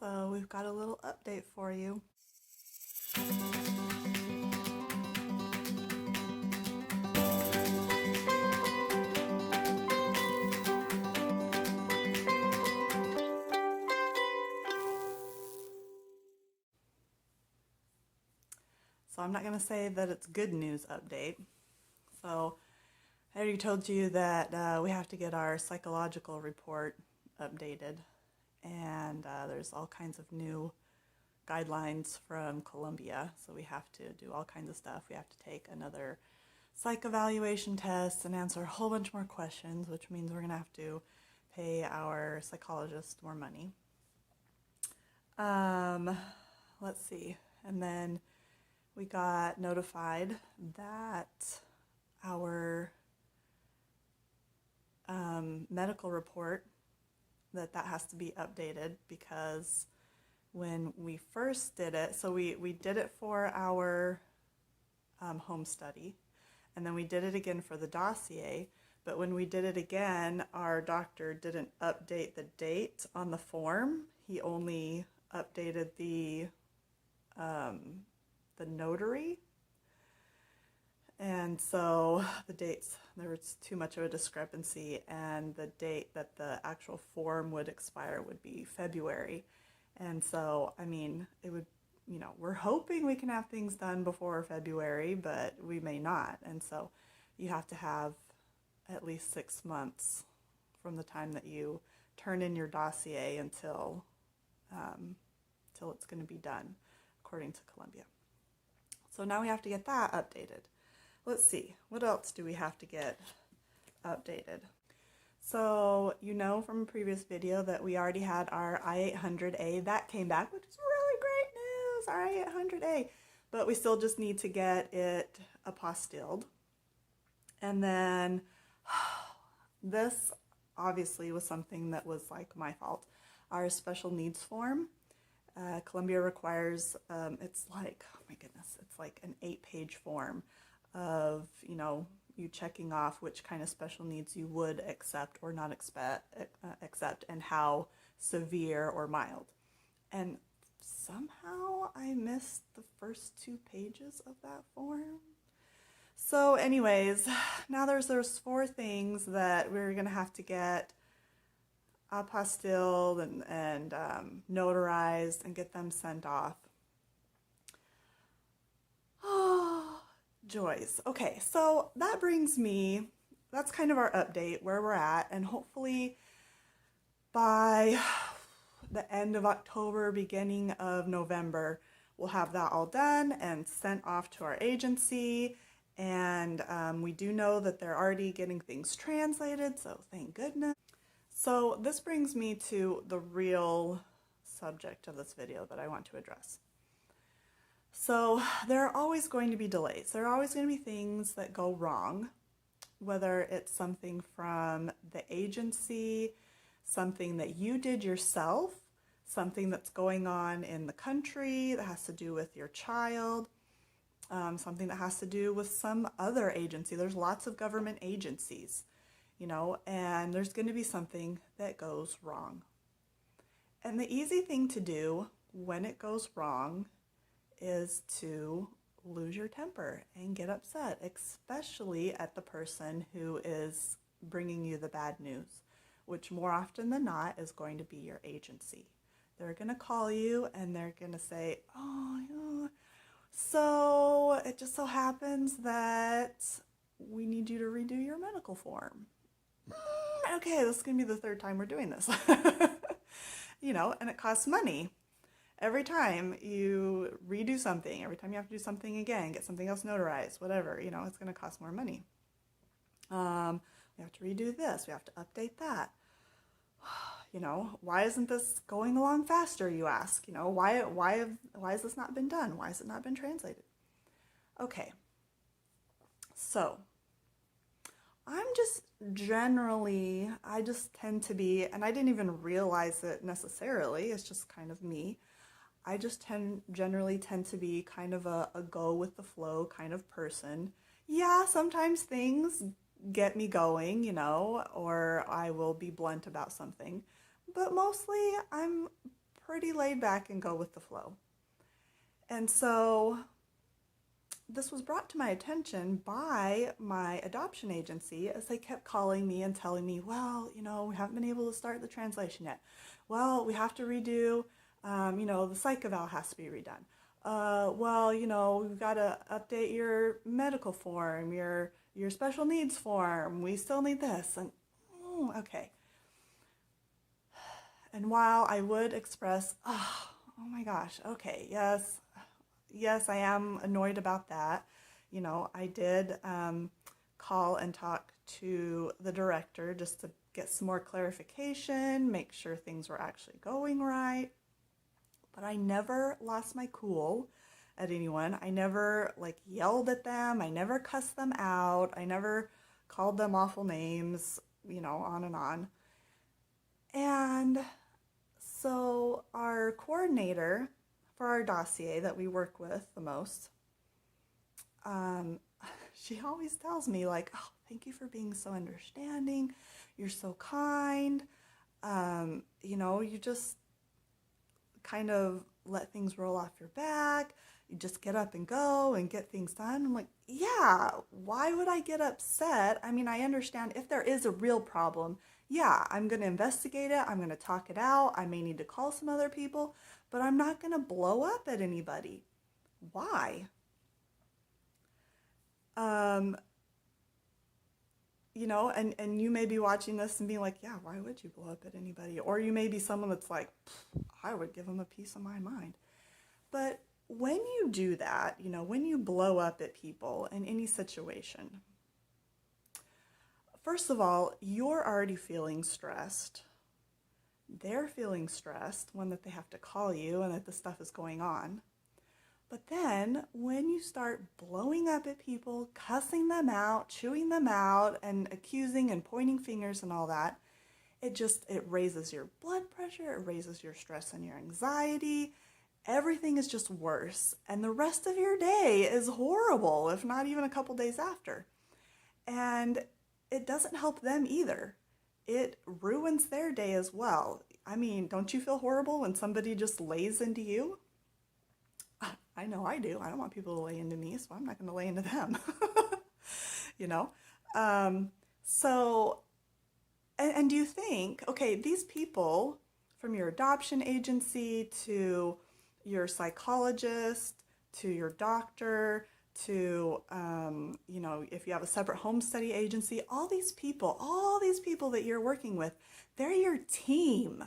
So we've got a little update for you. So I'm not going to say that it's good news update. So I already told you that we have to get our psychological report updated, and there's all kinds of new guidelines from Colombia. So we have to do all kinds of stuff. We have to take another psych evaluation test and answer a whole bunch more questions, which means we're going to have to pay our psychologist more money. Let's see. And then we got notified that our medical report, that has to be updated, because when we first did it, so we did it for our home study, and then we did it again for the dossier, but when we did it again, our doctor didn't update the date on the form. He only updated the notary. And so the dates, there was too much of a discrepancy, and the date that the actual form would expire would be February. And so, I mean, it would, we're hoping we can have things done before February, but we may not. And so you have to have at least 6 months from the time that you turn in your dossier until it's going to be done, according to Colombia. So now we have to get that updated. Let's see, what else do we have to get updated? So you know from a previous video that we already had our I-800A. That came back, which is really great news, our I-800A. But we still just need to get it apostilled. And then this obviously was something that was like my fault. Our special needs form. Colombia requires, it's like, oh my goodness, it's like an 8-page form of, you checking off which kind of special needs you would accept or not accept, and how severe or mild. And somehow I missed the first 2 pages of that form. So anyways, now there's 4 things that we're going to have to get apostilled and notarized and get them sent off. Oh, joys. Okay, so that brings me, that's kind of our update, where we're at, and hopefully by the end of October, beginning of November, we'll have that all done and sent off to our agency. And we do know that they're already getting things translated, so thank goodness. So this brings me to the real subject of this video that I want to address. So there are always going to be delays. There are always going to be things that go wrong, whether it's something from the agency, something that you did yourself, something that's going on in the country that has to do with your child, something that has to do with some other agency. There's lots of government agencies, and there's going to be something that goes wrong. And the easy thing to do when it goes wrong is to lose your temper and get upset, especially at the person who is bringing you the bad news, which more often than not is going to be your agency. They're going to call you and they're going to say, oh, yeah, so it just so happens that we need you to redo your medical form. Okay, this is going to be the 3rd time we're doing this. And it costs money. Every time you redo something, every time you have to do something again, get something else notarized, whatever, it's going to cost more money. We have to redo this, we have to update that. Why isn't this going along faster, you ask? Why has this not been done? Why has it not been translated? Okay, so I just tend to be, and I didn't even realize it necessarily, it's just kind of me. I just generally tend to be kind of a go with the flow kind of person. Yeah, sometimes things get me going, or I will be blunt about something, but mostly I'm pretty laid back and go with the flow. And so this was brought to my attention by my adoption agency as they kept calling me and telling me, well, we haven't been able to start the translation yet. Well, we have to redo, the psych eval has to be redone. We've got to update your medical form, your special needs form. We still need this. And, okay. And while I would express, oh my gosh, okay, yes, I am annoyed about that. I did call and talk to the director just to get some more clarification, make sure things were actually going right. But I never lost my cool at anyone. I never yelled at them. I never cussed them out. I never called them awful names, on and on. And so our coordinator for our dossier that we work with the most, she always tells me oh, thank you for being so understanding. You're so kind. You just kind of let things roll off your back. You just get up and go and get things done. I'm like, yeah, why would I get upset? I mean, I understand if there is a real problem, yeah, I'm going to investigate it. I'm going to talk it out. I may need to call some other people, but I'm not going to blow up at anybody. Why? And you may be watching this and being like, yeah, why would you blow up at anybody? Or you may be someone that's like, I would give them a piece of my mind. But when you do that, when you blow up at people in any situation, first of all, you're already feeling stressed. They're feeling stressed when that they have to call you and that the stuff is going on. But then when you start blowing up at people, cussing them out, chewing them out, and accusing and pointing fingers and all that, it raises your blood pressure, it raises your stress and your anxiety. Everything is just worse. And the rest of your day is horrible, if not even a couple days after. And it doesn't help them either. It ruins their day as well. I mean, don't you feel horrible when somebody just lays into you? I know I do. I don't want people to lay into me, so I'm not going to lay into them. And do you think, okay, these people, from your adoption agency to your psychologist to your doctor to, if you have a separate home study agency, all these people that you're working with, they're your team.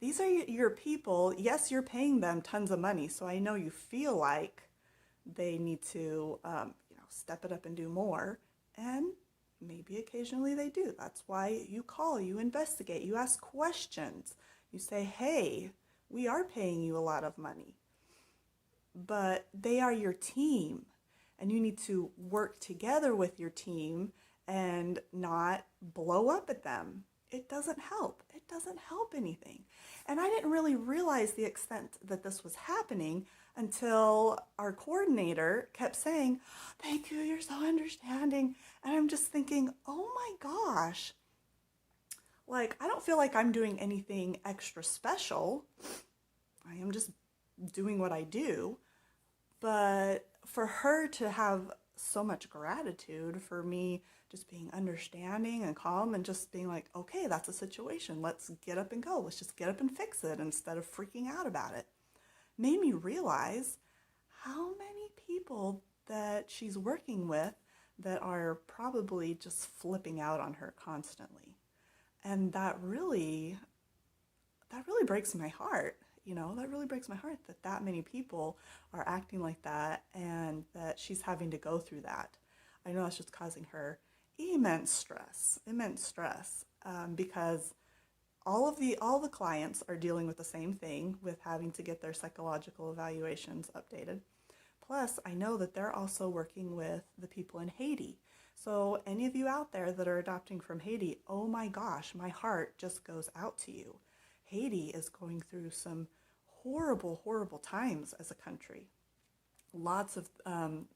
These are your people. Yes, you're paying them tons of money, so I know you feel like they need to, step it up and do more, and maybe occasionally they do. That's why you call, you investigate, you ask questions. You say, hey, we are paying you a lot of money, but they are your team, and you need to work together with your team and not blow up at them. It doesn't help. It doesn't help anything. And I didn't really realize the extent that this was happening until our coordinator kept saying, thank you, you're so understanding. And I'm just thinking, oh my gosh. I don't feel like I'm doing anything extra special. I am just doing what I do. But for her to have so much gratitude for me just being understanding and calm and just being like, okay, that's a situation. Let's get up and go. Let's just get up and fix it instead of freaking out about it. Made me realize how many people that she's working with that are probably just flipping out on her constantly. And that really breaks my heart. That really breaks my heart that many people are acting like that and that she's having to go through that. I know that's just causing her immense stress, because all the clients are dealing with the same thing, with having to get their psychological evaluations updated. Plus, I know that they're also working with the people in Haiti. So any of you out there that are adopting from Haiti, oh my gosh, my heart just goes out to you. Haiti is going through some horrible, horrible times as a country. Lots of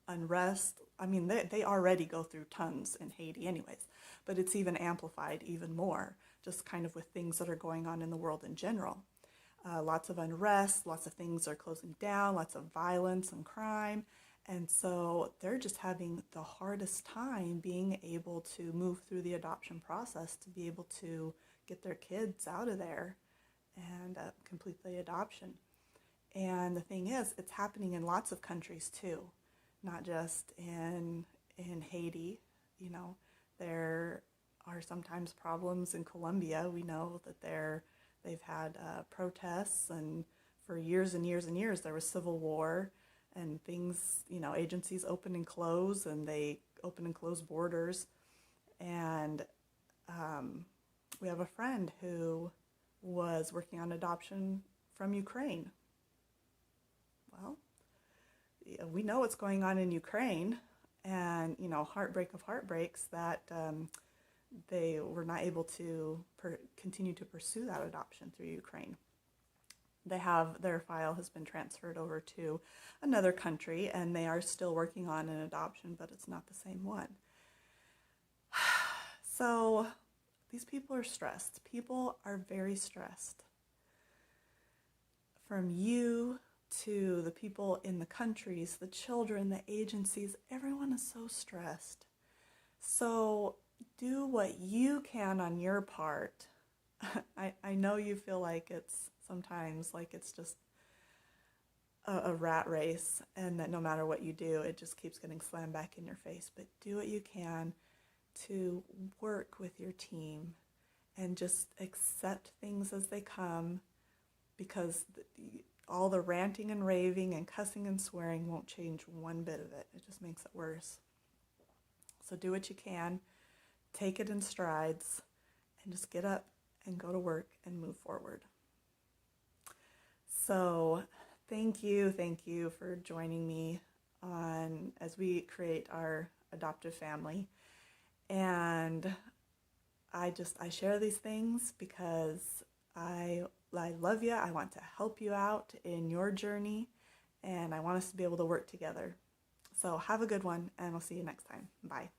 unrest. I mean, they already go through tons in Haiti anyways, but it's even amplified even more, just kind of with things that are going on in the world in general. lots of unrest, lots of things are closing down, lots of violence and crime. And so they're just having the hardest time being able to move through the adoption process to be able to get their kids out of there and complete the adoption. And the thing is, it's happening in lots of countries too, not just in Haiti. You know, there are sometimes problems in Colombia. We know that they've had protests, and for years and years and years there was civil war, and things, you know, agencies open and close, and they open and close borders. And we have a friend who was working on adoption from Ukraine. Well, we know what's going on in Ukraine, and, you know, heartbreak of heartbreaks that they were not able to continue to pursue that adoption through Ukraine. Their file has been transferred over to another country, and they are still working on an adoption, but it's not the same one. So these people are stressed. People are very stressed. From you to the people in the countries, the children, the agencies, everyone is so stressed. So do what you can on your part. I know you feel like it's sometimes like it's just a rat race, and that no matter what you do, it just keeps getting slammed back in your face. But do what you can to work with your team and just accept things as they come, because all the ranting and raving and cussing and swearing won't change one bit of it. It just makes it worse. So do what you can, take it in strides, and just get up and go to work and move forward. So thank you for joining me on as we create our adoptive family. And I share these things because I love you. I want to help you out in your journey, and I want us to be able to work together. So have a good one, and I'll see you next time. Bye.